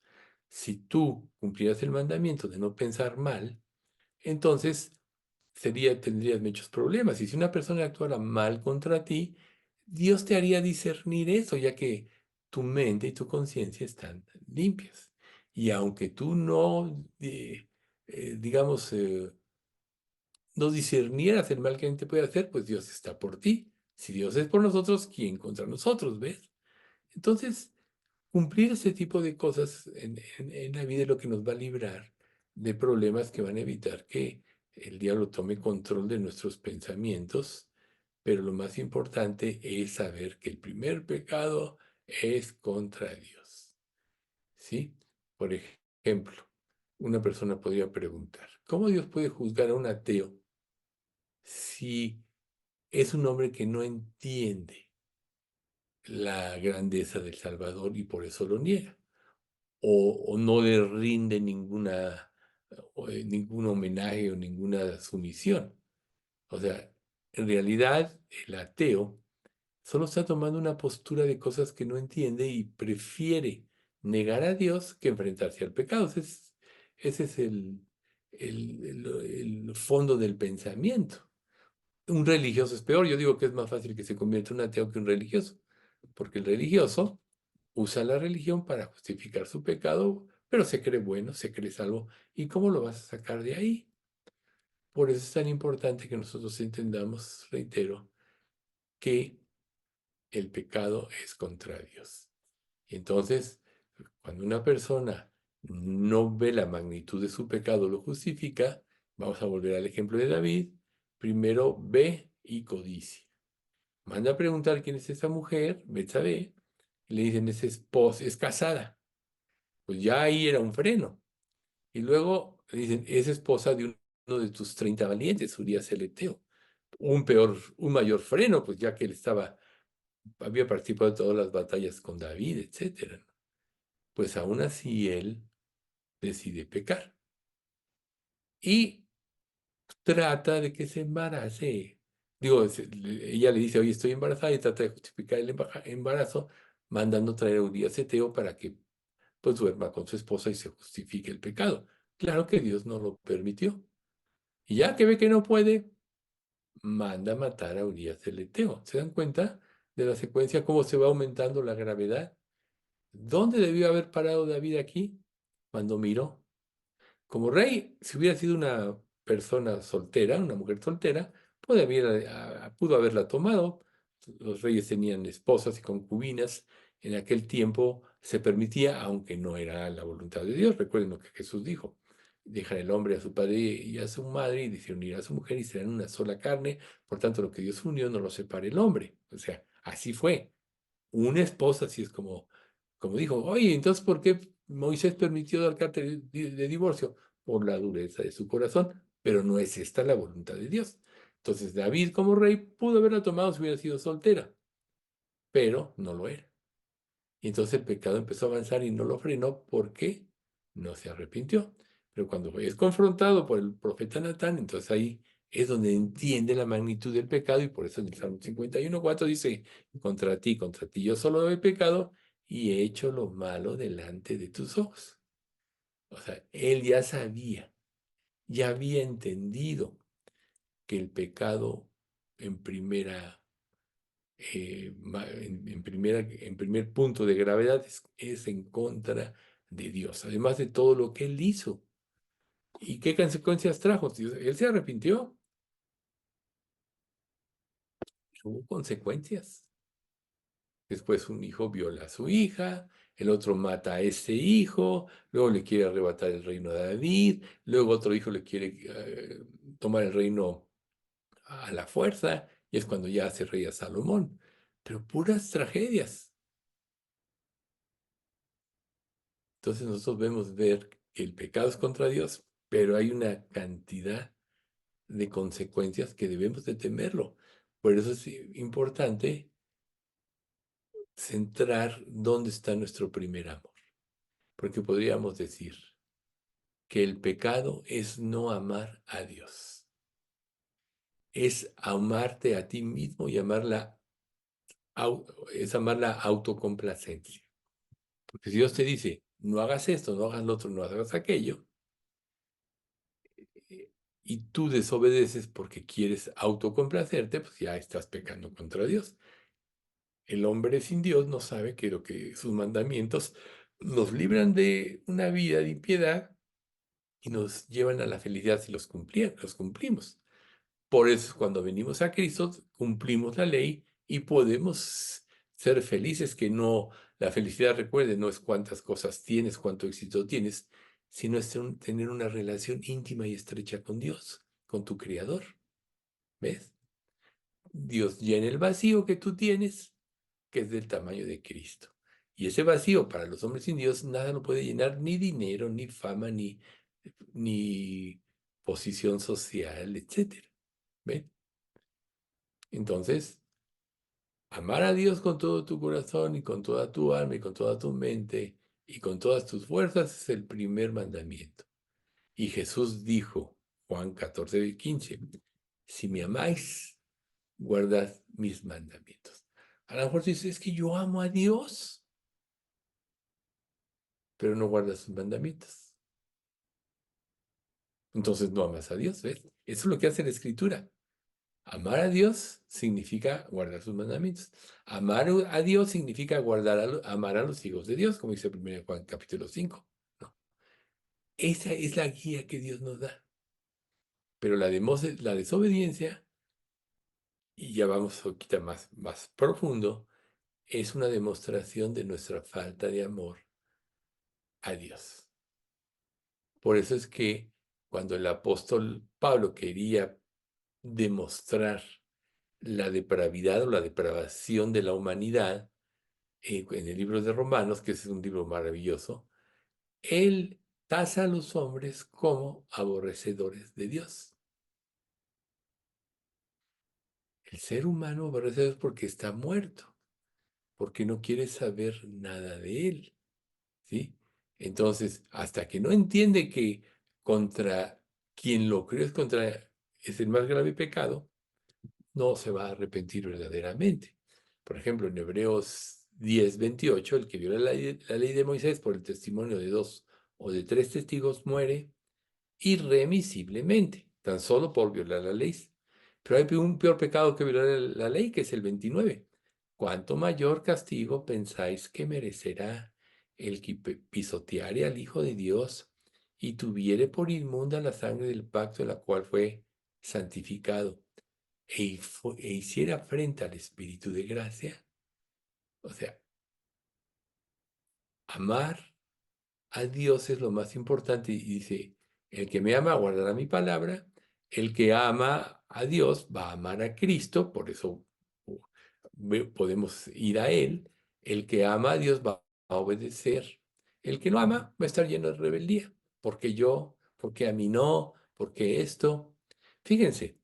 Si tú cumplieras el mandamiento de no pensar mal, entonces tendrías muchos problemas. Y si una persona actuara mal contra ti, Dios te haría discernir eso, ya que tu mente y tu conciencia están limpias. Y aunque tú no, digamos, no discernieras el mal que alguien te puede hacer, pues Dios está por ti. Si Dios es por nosotros, ¿quién contra nosotros? ¿Ves? Entonces, cumplir ese tipo de cosas en la vida es lo que nos va a librar de problemas que van a evitar que el diablo tome control de nuestros pensamientos. Pero lo más importante es saber que el primer pecado es contra Dios. ¿Sí? Por ejemplo, una persona podría preguntar, ¿cómo Dios puede juzgar a un ateo si es un hombre que no entiende la grandeza del Salvador y por eso lo niega? o no le rinde ningún homenaje o ninguna sumisión. O sea, en realidad el ateo solo está tomando una postura de cosas que no entiende y prefiere negar a Dios que enfrentarse al pecado. Ese es el fondo del pensamiento. Un religioso es peor. Yo digo que es más fácil que se convierta en un ateo que un religioso, porque el religioso usa la religión para justificar su pecado, pero se cree bueno, se cree salvo. ¿Y cómo lo vas a sacar de ahí? Por eso es tan importante que nosotros entendamos, reitero, que el pecado es contra Dios. Y entonces, cuando una persona no ve la magnitud de su pecado, lo justifica, vamos a volver al ejemplo de David, primero ve y codicia. Manda a preguntar quién es esa mujer, Betsabé, y le dicen, es esposa, es casada. Pues ya ahí era un freno. Y luego le dicen, es esposa de uno de tus 30 valientes, Urías el Eteo. Un mayor freno, pues ya que él había participado de todas las batallas con David, etcétera, ¿no? Pues aún así él decide pecar y trata de que se embarace. Digo, ella le dice, oye, estoy embarazada y trata de justificar el embarazo mandando traer a Urías Eteo para que pues duerma con su esposa y se justifique el pecado. Claro que Dios no lo permitió. Y ya que ve que no puede, manda matar a Urías el Eteo. ¿Se dan cuenta de la secuencia, cómo se va aumentando la gravedad? ¿Dónde debió haber parado David aquí? Cuando miró. Como rey, si hubiera sido una persona soltera, una mujer soltera, pudo haberla tomado. Los reyes tenían esposas y concubinas. En aquel tiempo se permitía, aunque no era la voluntad de Dios. Recuerden lo que Jesús dijo. Dejan el hombre a su padre y a su madre y se unirá a su mujer y serán una sola carne. Por tanto, lo que Dios unió no lo separe el hombre. O sea, así fue. Una esposa, así es como dijo, oye, entonces, ¿por qué Moisés permitió dar carta de divorcio? Por la dureza de su corazón, pero no es esta la voluntad de Dios. Entonces, David como rey pudo haberla tomado si hubiera sido soltera, pero no lo era. Y entonces el pecado empezó a avanzar y no lo frenó porque no se arrepintió. Pero cuando es confrontado por el profeta Natán, entonces ahí es donde entiende la magnitud del pecado y por eso en el Salmo 51:4 dice, contra ti yo solo he pecado y he hecho lo malo delante de tus ojos. O sea, él ya sabía, ya había entendido que el pecado en primera en primer punto de gravedad es en contra de Dios, además de todo lo que él hizo. ¿Y qué consecuencias trajo? Él se arrepintió, hubo consecuencias. Después un hijo viola a su hija, el otro mata a ese hijo, luego le quiere arrebatar el reino a David, luego otro hijo le quiere tomar el reino a la fuerza, y es cuando ya hace rey a Salomón. Pero puras tragedias. Entonces nosotros ver que el pecado es contra Dios, pero hay una cantidad de consecuencias que debemos de temerlo. Por eso es importante centrar dónde está nuestro primer amor. Porque podríamos decir que el pecado es no amar a Dios. Es amarte a ti mismo y es amar la autocomplacencia. Porque si Dios te dice, no hagas esto, no hagas lo otro, no hagas aquello, eh, y tú desobedeces porque quieres autocomplacerte, pues ya estás pecando contra Dios. El hombre sin Dios no sabe que sus mandamientos nos libran de una vida de impiedad y nos llevan a la felicidad si los cumplimos. Por eso cuando venimos a Cristo cumplimos la ley y podemos ser felices, que no, la felicidad, recuerden, no es cuántas cosas tienes, cuánto éxito tienes, sino es tener una relación íntima y estrecha con Dios, con tu Creador. ¿Ves? Dios llena el vacío que tú tienes, que es del tamaño de Cristo. Y ese vacío para los hombres sin Dios nada lo puede llenar, ni dinero, ni fama, ni posición social, etcétera. ¿Ven? Entonces, amar a Dios con todo tu corazón y con toda tu alma y con toda tu mente y con todas tus fuerzas es el primer mandamiento. Y Jesús dijo, Juan 14:15, si me amáis, guardad mis mandamientos. A lo mejor dices, es que yo amo a Dios, pero no guardas sus mandamientos. Entonces no amas a Dios, ¿ves? Eso es lo que hace la Escritura. Amar a Dios significa guardar sus mandamientos. Amar a Dios significa amar a los hijos de Dios, como dice 1 Juan capítulo 5. ¿No? Esa es la guía que Dios nos da. Pero la desobediencia, y ya vamos un poquito más profundo, es una demostración de nuestra falta de amor a Dios. Por eso es que cuando el apóstol Pablo quería demostrar la depravidad o la depravación de la humanidad, en el libro de Romanos, que es un libro maravilloso, él tasa a los hombres como aborrecedores de Dios. El ser humano aborrece a Dios porque está muerto, porque no quiere saber nada de él, ¿sí? Entonces, hasta que no entiende que contra quien lo creó es el más grave pecado, no se va a arrepentir verdaderamente. Por ejemplo, en Hebreos 10:28, el que viola la ley de Moisés por el testimonio de dos o de tres testigos muere irremisiblemente, tan solo por violar la ley. Pero hay un peor pecado que violar la ley, que es el 29. ¿Cuánto mayor castigo pensáis que merecerá el que pisoteare al Hijo de Dios y tuviere por inmunda la sangre del pacto en la cual fue santificado e hiciera frente al Espíritu de gracia? O sea, amar a Dios es lo más importante. Y dice, el que me ama guardará mi palabra, el que ama a Dios va a amar a Cristo, por eso podemos ir a Él. El que ama a Dios va a obedecer. El que no ama va a estar lleno de rebeldía. Porque yo, porque a mí no, porque esto. Fíjense,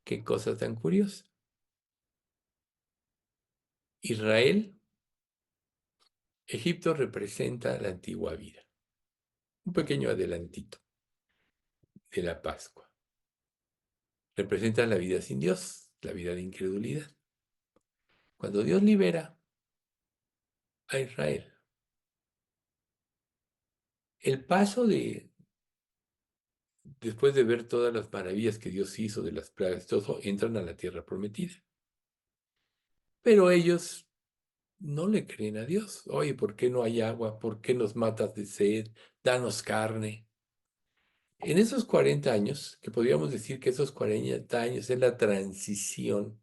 qué cosa tan curiosa. Israel, Egipto representa la antigua vida. Un pequeño adelantito de la Pascua. Representa la vida sin Dios, la vida de incredulidad. Cuando Dios libera a Israel, el paso después de ver todas las maravillas que Dios hizo de las plagas, todo, entran a la tierra prometida. Pero ellos no le creen a Dios. Oye, ¿por qué no hay agua? ¿Por qué nos matas de sed? Danos carne. En esos 40 años, que podríamos decir que esos 40 años es la transición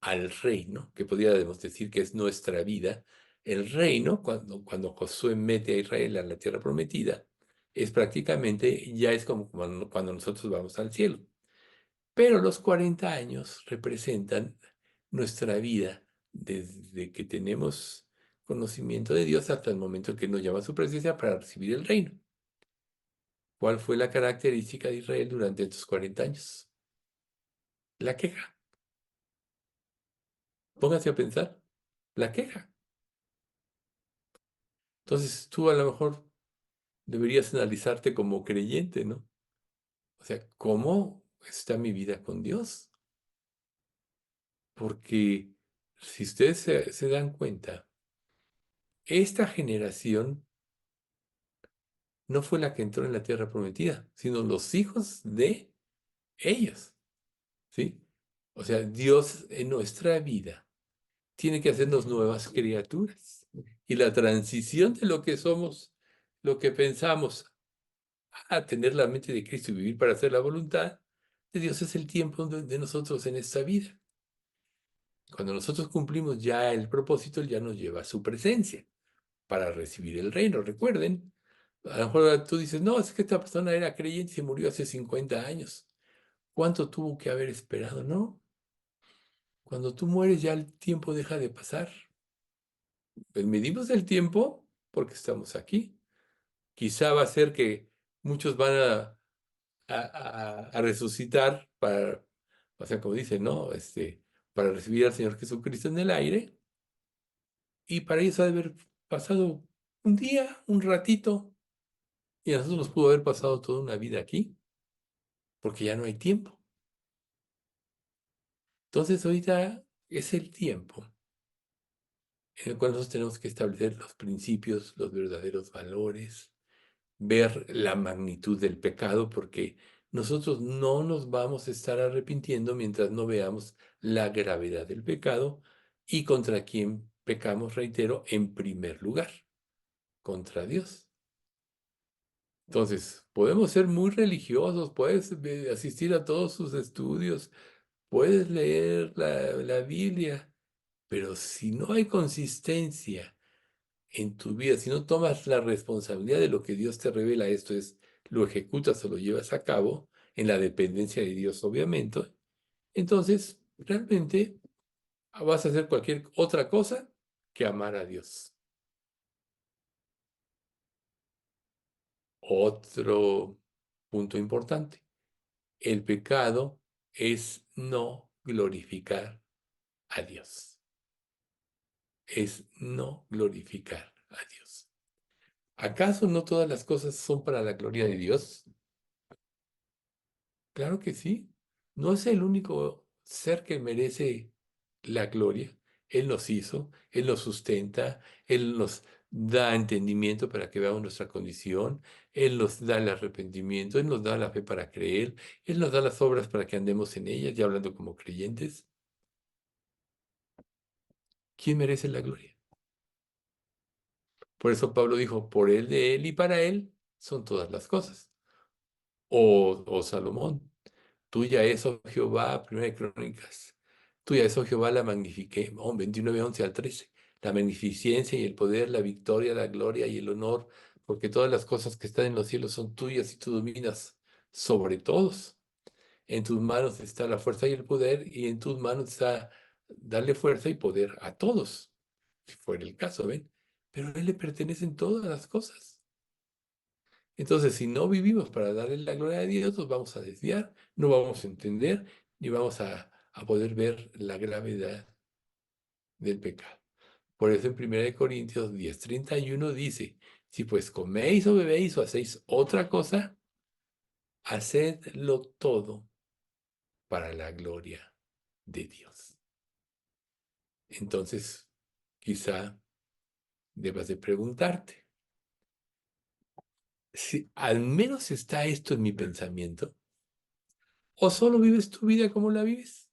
al reino, que podríamos decir que es nuestra vida, el reino, cuando Josué mete a Israel a la tierra prometida, es prácticamente, ya es como cuando nosotros vamos al cielo. Pero los 40 años representan nuestra vida desde que tenemos conocimiento de Dios hasta el momento en que nos llama a su presencia para recibir el reino. ¿Cuál fue la característica de Israel durante estos 40 años? La queja. Póngase a pensar, la queja. Entonces tú a lo mejor deberías analizarte como creyente, ¿no? O sea, ¿cómo está mi vida con Dios? Porque si ustedes se dan cuenta, esta generación no fue la que entró en la tierra prometida, sino los hijos de ellos, ¿sí? O sea, Dios en nuestra vida tiene que hacernos nuevas criaturas. Y la transición de lo que somos, lo que pensamos, a tener la mente de Cristo y vivir para hacer la voluntad de Dios es el tiempo de nosotros en esta vida. Cuando nosotros cumplimos ya el propósito, Él ya nos lleva a su presencia para recibir el reino. Recuerden, a lo mejor tú dices, no, es que esta persona era creyente y se murió hace 50 años. ¿Cuánto tuvo que haber esperado? No. Cuando tú mueres ya el tiempo deja de pasar. Pues medimos el tiempo porque estamos aquí. Quizá va a ser que muchos van a resucitar para, o sea, como dicen, ¿no? Para recibir al Señor Jesucristo en el aire, Y para ellos ha de haber pasado un día, un ratito, y a nosotros nos pudo haber pasado toda una vida aquí, porque ya no hay tiempo. Entonces ahorita es el tiempo en el cual nosotros tenemos que establecer los principios, los verdaderos valores, ver la magnitud del pecado, porque nosotros no nos vamos a estar arrepintiendo mientras no veamos la gravedad del pecado y contra quién pecamos, reitero, en primer lugar, contra Dios. Entonces, podemos ser muy religiosos, puedes asistir a todos sus estudios, puedes leer la Biblia, pero si no hay consistencia en tu vida, si no tomas la responsabilidad de lo que Dios te revela, esto es, lo ejecutas o lo llevas a cabo, en la dependencia de Dios, obviamente, entonces realmente vas a hacer cualquier otra cosa que amar a Dios. Otro punto importante, el pecado es no glorificar a Dios. Es no glorificar a Dios. ¿Acaso no todas las cosas son para la gloria de Dios? Claro que sí. No es el único ser que merece la gloria. Él nos hizo, Él nos sustenta, Él nos da entendimiento para que veamos nuestra condición, Él nos da el arrepentimiento, Él nos da la fe para creer, Él nos da las obras para que andemos en ellas, ya hablando como creyentes. ¿Quién merece la gloria? Por eso Pablo dijo, por Él, de Él y para Él son todas las cosas. O Salomón. Tuya es, oh Jehová, Primera de Crónicas. Tuya es, oh Jehová, la magnifique, 29, 11 al 13. La magnificencia y el poder, la victoria, la gloria y el honor, porque todas las cosas que están en los cielos son tuyas y tú dominas sobre todos. En tus manos está la fuerza y el poder, y en tus manos está darle fuerza y poder a todos, si fuera el caso, ¿ven? Pero a Él le pertenecen todas las cosas. Entonces, si no vivimos para darle la gloria a Dios, nos vamos a desviar, no vamos a entender, ni vamos a poder ver la gravedad del pecado. Por eso en 1 Corintios 10:31 dice, si pues coméis o bebéis o hacéis otra cosa, hacedlo todo para la gloria de Dios. Entonces, quizá debas de preguntarte, si al menos está esto en mi pensamiento, o solo vives tu vida como la vives.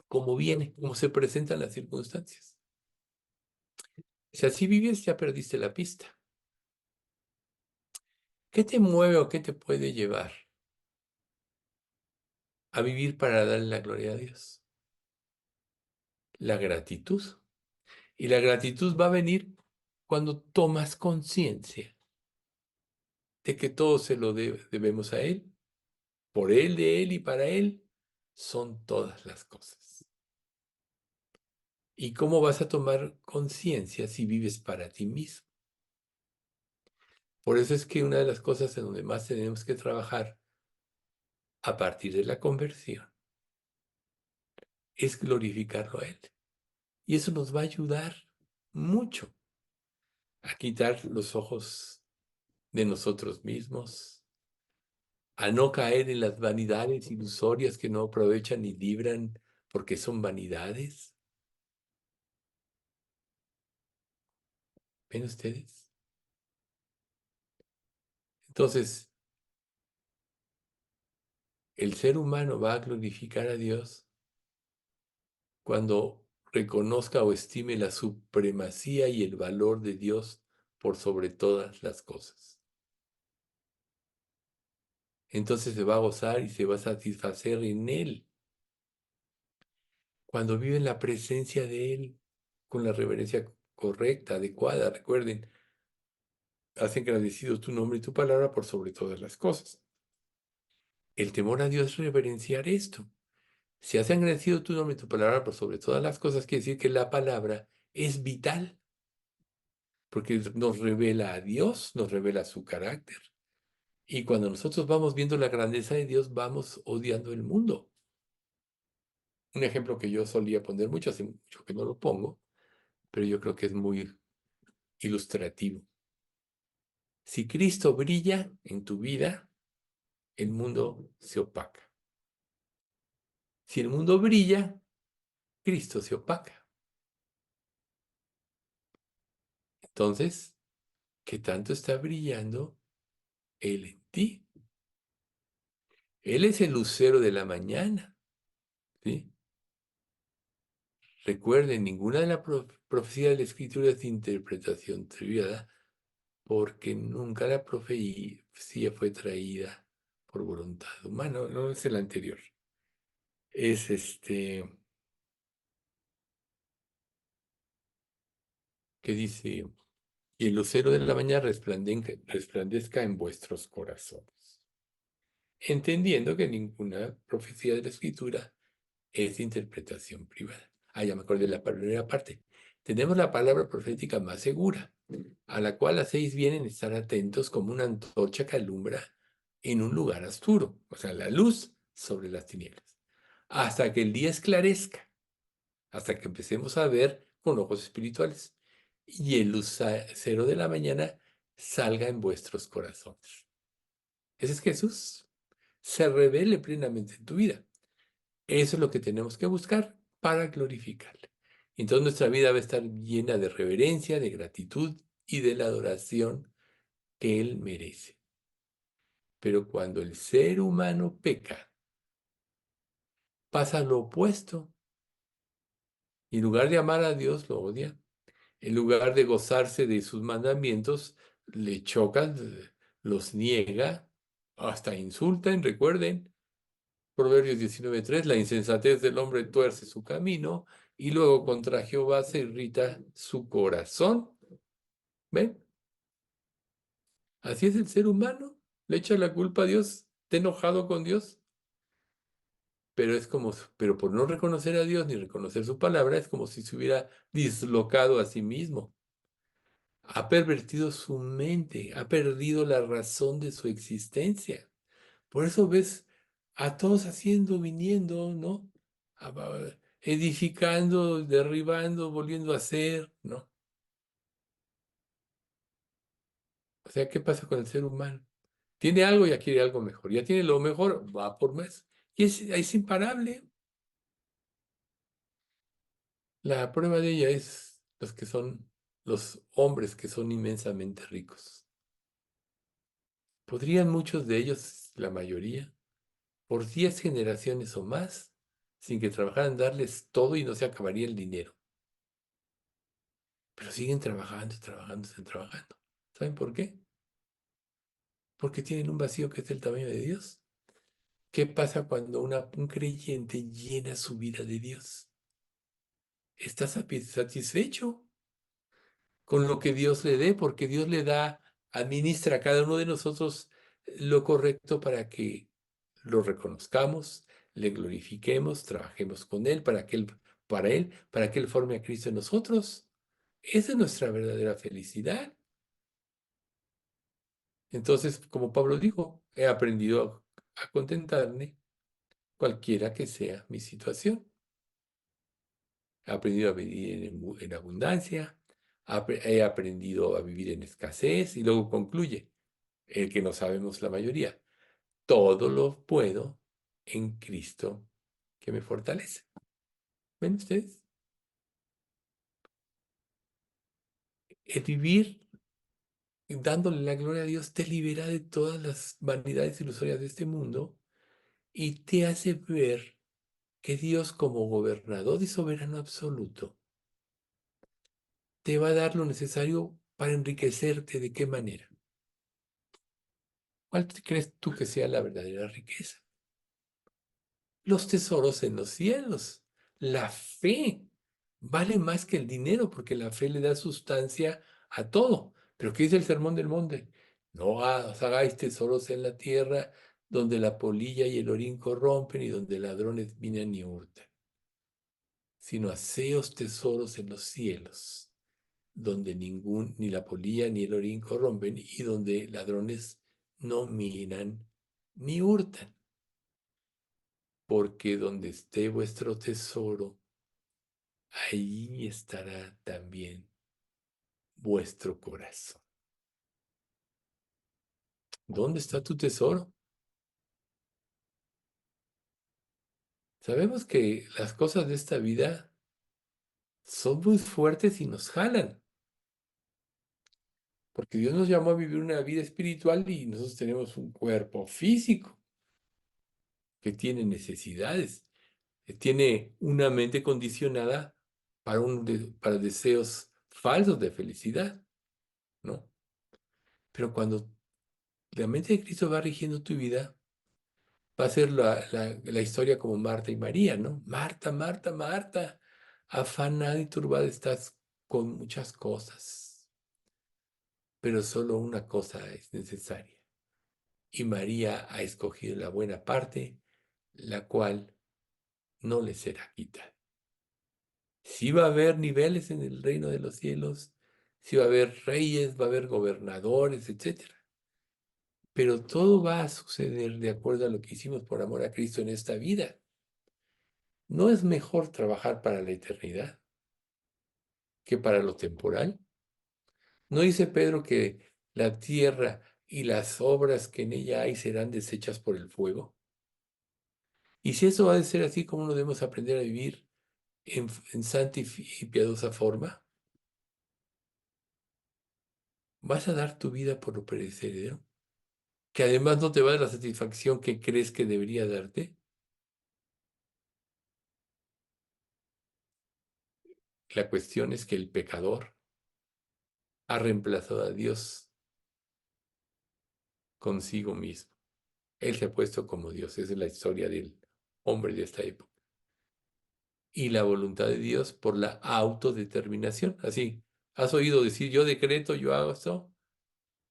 Como viene, como se presentan las circunstancias. Si así vives, ya perdiste la pista. ¿Qué te mueve o qué te puede llevar a vivir para darle la gloria a Dios? La gratitud. Y la gratitud va a venir cuando tomas conciencia de que todo se lo debemos a Él, por Él, de Él y para Él son todas las cosas. ¿Y cómo vas a tomar conciencia si vives para ti mismo? Por eso es que una de las cosas en donde más tenemos que trabajar a partir de la conversión es glorificarlo a Él. Y eso nos va a ayudar mucho a quitar los ojos de nosotros mismos, a no caer en las vanidades ilusorias que no aprovechan ni libran porque son vanidades. ¿Ven ustedes? Entonces, el ser humano va a glorificar a Dios cuando reconozca o estime la supremacía y el valor de Dios por sobre todas las cosas. Entonces se va a gozar y se va a satisfacer en Él. Cuando vive en la presencia de Él, con la reverencia correcta, adecuada, recuerden, hacen agradecido tu nombre y tu palabra por sobre todas las cosas. El temor a Dios es reverenciar esto. Si hacen agradecido tu nombre y tu palabra por sobre todas las cosas, quiere decir que la palabra es vital, porque nos revela a Dios, nos revela su carácter. Y cuando nosotros vamos viendo la grandeza de Dios, vamos odiando el mundo. un ejemplo que yo solía poner mucho, hace mucho que no lo pongo, pero yo creo que es muy ilustrativo. Si Cristo brilla en tu vida, el mundo se opaca. Si el mundo brilla, Cristo se opaca. Entonces, ¿qué tanto está brillando Él en ti? Él es el lucero de la mañana, ¿sí? Recuerden, ninguna de las profecías de la Escritura es de interpretación privada, porque nunca la profecía fue traída por voluntad humana, no es el anterior. Es que dice, y el lucero de la mañana resplandezca en vuestros corazones, entendiendo que ninguna profecía de la Escritura es de interpretación privada. Ah, ya me acordé de la primera parte. Tenemos la palabra profética más segura, a la cual hacéis bien en estar atentos como una antorcha que alumbra en un lugar oscuro, o sea, la luz sobre las tinieblas, hasta que el día esclarezca, hasta que empecemos a ver con ojos espirituales y el lucero de la mañana salga en vuestros corazones. Ese es Jesús. Se revele plenamente en tu vida. Eso es lo que tenemos que buscar para glorificarle. Entonces nuestra vida va a estar llena de reverencia, de gratitud y de la adoración que Él merece. Pero cuando el ser humano peca, pasa lo opuesto. Y en lugar de amar a Dios, lo odia. En lugar de gozarse de sus mandamientos, le chocan, los niega, hasta insultan. Recuerden, Proverbios 19:3, la insensatez del hombre tuerce su camino y luego contra Jehová se irrita su corazón. ¿Ven? Así es el ser humano. Le echa la culpa a Dios, está enojado con Dios. Pero es como, pero por no reconocer a Dios ni reconocer su palabra, es como si se hubiera dislocado a sí mismo. Ha pervertido su mente, ha perdido la razón de su existencia. Por eso ves a todos haciendo, viniendo, ¿no? Edificando, derribando, volviendo a hacer, ¿no? O sea, ¿qué pasa con el ser humano? Tiene algo, ya quiere algo mejor. Ya tiene lo mejor, va por más. Y es imparable. La prueba de ella es los hombres que son inmensamente ricos. ¿Podrían muchos de ellos, la mayoría, por 10 generaciones o más, sin que trabajaran, darles todo y no se acabaría el dinero? Pero siguen trabajando y trabajando, están trabajando. ¿Saben por qué? Porque tienen un vacío que es del tamaño de Dios. ¿Qué pasa cuando un creyente llena su vida de Dios? Está satisfecho con lo que Dios le dé, porque Dios le da, administra a cada uno de nosotros lo correcto para que lo reconozcamos, le glorifiquemos, trabajemos con Él, para que Él forme a Cristo en nosotros. Esa es nuestra verdadera felicidad. Entonces, como Pablo dijo, he aprendido a contentarme cualquiera que sea mi situación. He aprendido a vivir en abundancia, he aprendido a vivir en escasez y luego concluye, el que no sabemos la mayoría, todo lo puedo en Cristo que me fortalece. ¿Ven ustedes? El vivir dándole la gloria a Dios te libera de todas las vanidades ilusorias de este mundo y te hace ver que Dios como gobernador y soberano absoluto te va a dar lo necesario para enriquecerte. ¿De qué manera? ¿Cuál crees tú que sea la verdadera riqueza? Los tesoros en los cielos. La fe vale más que el dinero porque la fe le da sustancia a todo. Pero ¿qué dice el Sermón del Monte? No os hagáis tesoros en la tierra donde la polilla y el orín corrompen y donde ladrones minan y hurtan, sino haceos tesoros en los cielos, donde ni la polilla ni el orín corrompen y donde ladrones no minan ni hurtan. porque donde esté vuestro tesoro, ahí estará también vuestro corazón. ¿Dónde está tu tesoro? Sabemos que las cosas de esta vida son muy fuertes y nos jalan, porque Dios nos llamó a vivir una vida espiritual y nosotros tenemos un cuerpo físico que tiene necesidades, que tiene una mente condicionada para deseos falsos de felicidad, ¿no? Pero cuando la mente de Cristo va rigiendo tu vida, va a ser la historia como Marta y María, ¿no? Marta, Marta, Marta, afanada y turbada estás con muchas cosas, pero solo una cosa es necesaria. Y María ha escogido la buena parte, la cual no le será quitada. Sí va a haber niveles en el reino de los cielos, sí va a haber reyes, va a haber gobernadores, etcétera. Pero todo va a suceder de acuerdo a lo que hicimos por amor a Cristo en esta vida. ¿No es mejor trabajar para la eternidad que para lo temporal? ¿No dice Pedro que la tierra y las obras que en ella hay serán desechas por el fuego? Y si eso va a ser así, ¿cómo no debemos aprender a vivir en santa y piadosa forma? ¿Vas a dar tu vida por lo perecedero, que además no te va a dar la satisfacción que crees que debería darte? La cuestión es que el pecador ha reemplazado a Dios consigo mismo. Él se ha puesto como Dios. Esa es la historia del hombre de esta época. Y la voluntad de Dios por la autodeterminación. Así, ¿has oído decir yo decreto, yo hago esto?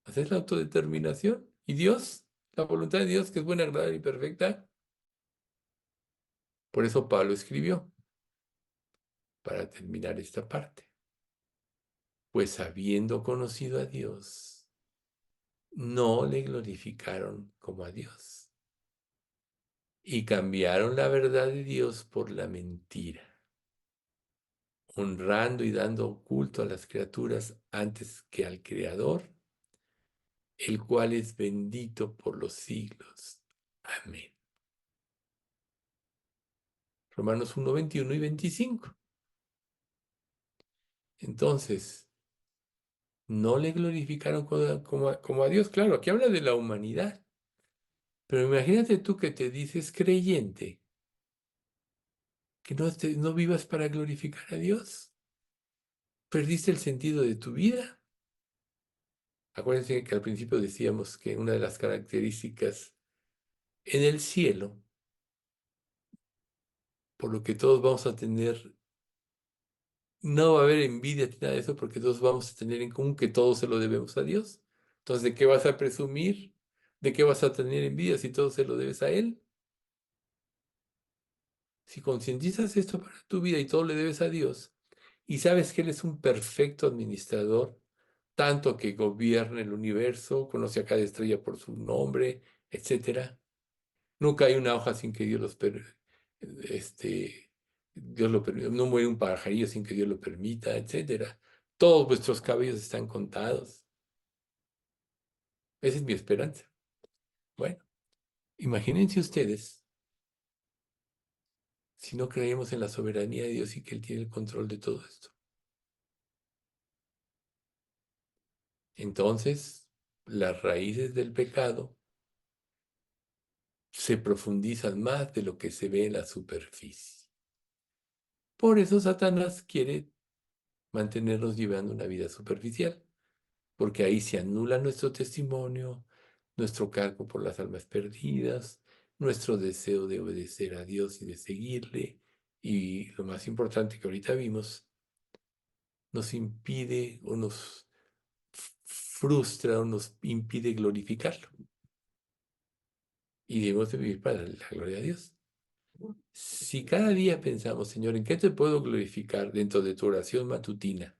Esa es la autodeterminación. ¿Y Dios? La voluntad de Dios, que es buena, agradable y perfecta. Por eso Pablo escribió, para terminar esta parte. Pues habiendo conocido a Dios, no le glorificaron como a Dios. Y cambiaron la verdad de Dios por la mentira, honrando y dando culto a las criaturas antes que al Creador, el cual es bendito por los siglos. Amén. Romanos 1, 21 y 25. Entonces, no le glorificaron como a Dios. Claro, aquí habla de la humanidad. Pero imagínate tú que te dices creyente, que no vivas para glorificar a Dios. ¿Perdiste el sentido de tu vida? Acuérdense que al principio decíamos que una de las características en el cielo, por lo que todos vamos a tener, no va a haber envidia ni nada de eso, porque todos vamos a tener en común que todo se lo debemos a Dios. Entonces, ¿de qué vas a presumir? ¿De qué vas a tener envidia si todo se lo debes a Él? Si concientizas esto para tu vida y todo le debes a Dios, y sabes que Él es un perfecto administrador, tanto que gobierna el universo, conoce a cada estrella por su nombre, etcétera. Nunca hay una hoja sin que este, Dios lo permita. No muere un pajarillo sin que Dios lo permita, etcétera. Todos vuestros cabellos están contados. Esa es mi esperanza. Bueno, imagínense ustedes si no creemos en la soberanía de Dios y que Él tiene el control de todo esto. Entonces, las raíces del pecado se profundizan más de lo que se ve en la superficie. Por eso Satanás quiere mantenernos llevando una vida superficial, porque ahí se anula nuestro testimonio, nuestro cargo por las almas perdidas, nuestro deseo de obedecer a Dios y de seguirle, y lo más importante que ahorita vimos, nos impide o nos frustra o nos impide glorificarlo. Y debemos de vivir para la gloria de Dios. Si cada día pensamos, Señor, ¿en qué te puedo glorificar dentro de tu oración matutina?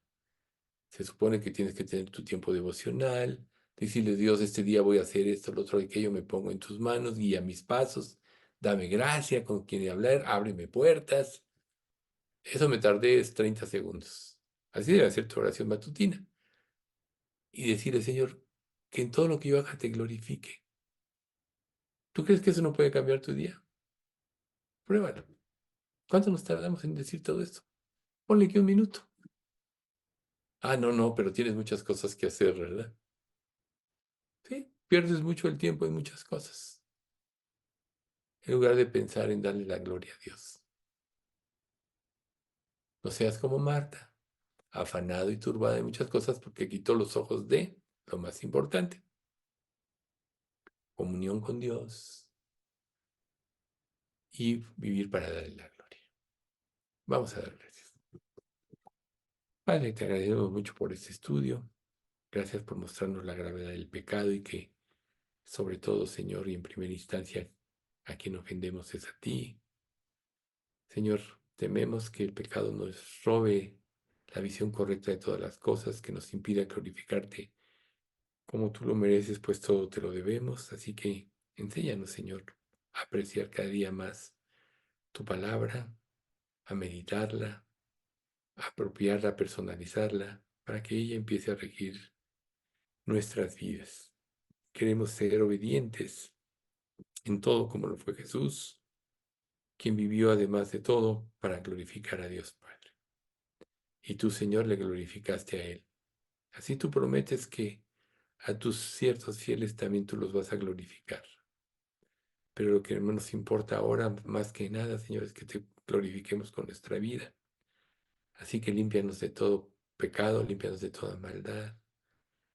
Se supone que tienes que tener tu tiempo devocional, decirle, Dios, este día voy a hacer esto, lo otro, aquello, me pongo en tus manos, guía mis pasos. dame gracia, con quien hablar, ábreme puertas. Eso me tardé 30 segundos. Así debe ser tu oración matutina. Y decirle, Señor, que en todo lo que yo haga te glorifique. ¿Tú crees que eso no puede cambiar tu día? Pruébalo. ¿Cuánto nos tardamos en decir todo esto? Ponle que 1 minuto. Ah, no, no, pero tienes muchas cosas que hacer, ¿verdad? Sí, pierdes mucho el tiempo en muchas cosas, en lugar de pensar en darle la gloria a Dios. No seas como Marta, afanado y turbada de muchas cosas porque quitó los ojos de lo más importante, comunión con Dios y vivir para darle la gloria. Vamos a dar gracias. Padre, te agradecemos mucho por este estudio. Gracias por mostrarnos la gravedad del pecado y que, sobre todo, Señor, y en primera instancia, a quien ofendemos es a ti. Señor, tememos que el pecado nos robe la visión correcta de todas las cosas, que nos impida glorificarte como tú lo mereces, pues todo te lo debemos. Así que enséñanos, Señor, a apreciar cada día más tu palabra, a meditarla, a apropiarla, a personalizarla, para que ella empiece a regir nuestras vidas. Queremos ser obedientes en todo como lo fue Jesús, quien vivió además de todo para glorificar a Dios Padre. Y tú, Señor, le glorificaste a Él. Así tú prometes que a tus siervos fieles también tú los vas a glorificar. Pero lo que no nos importa ahora, más que nada, Señor, es que te glorifiquemos con nuestra vida. Así que límpianos de todo pecado, límpianos de toda maldad.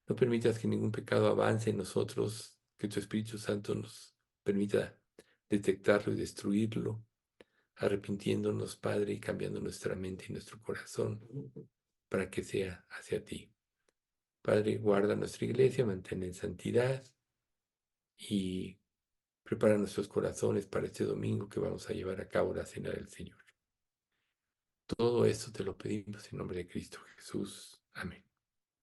No permitas que ningún pecado avance en nosotros, que tu Espíritu Santo nos permita detectarlo y destruirlo, arrepintiéndonos, Padre, y cambiando nuestra mente y nuestro corazón para que sea hacia ti. Padre, guarda nuestra iglesia, mantén en santidad y prepara nuestros corazones para este domingo que vamos a llevar a cabo la cena del Señor. Todo esto te lo pedimos en nombre de Cristo Jesús. Amén.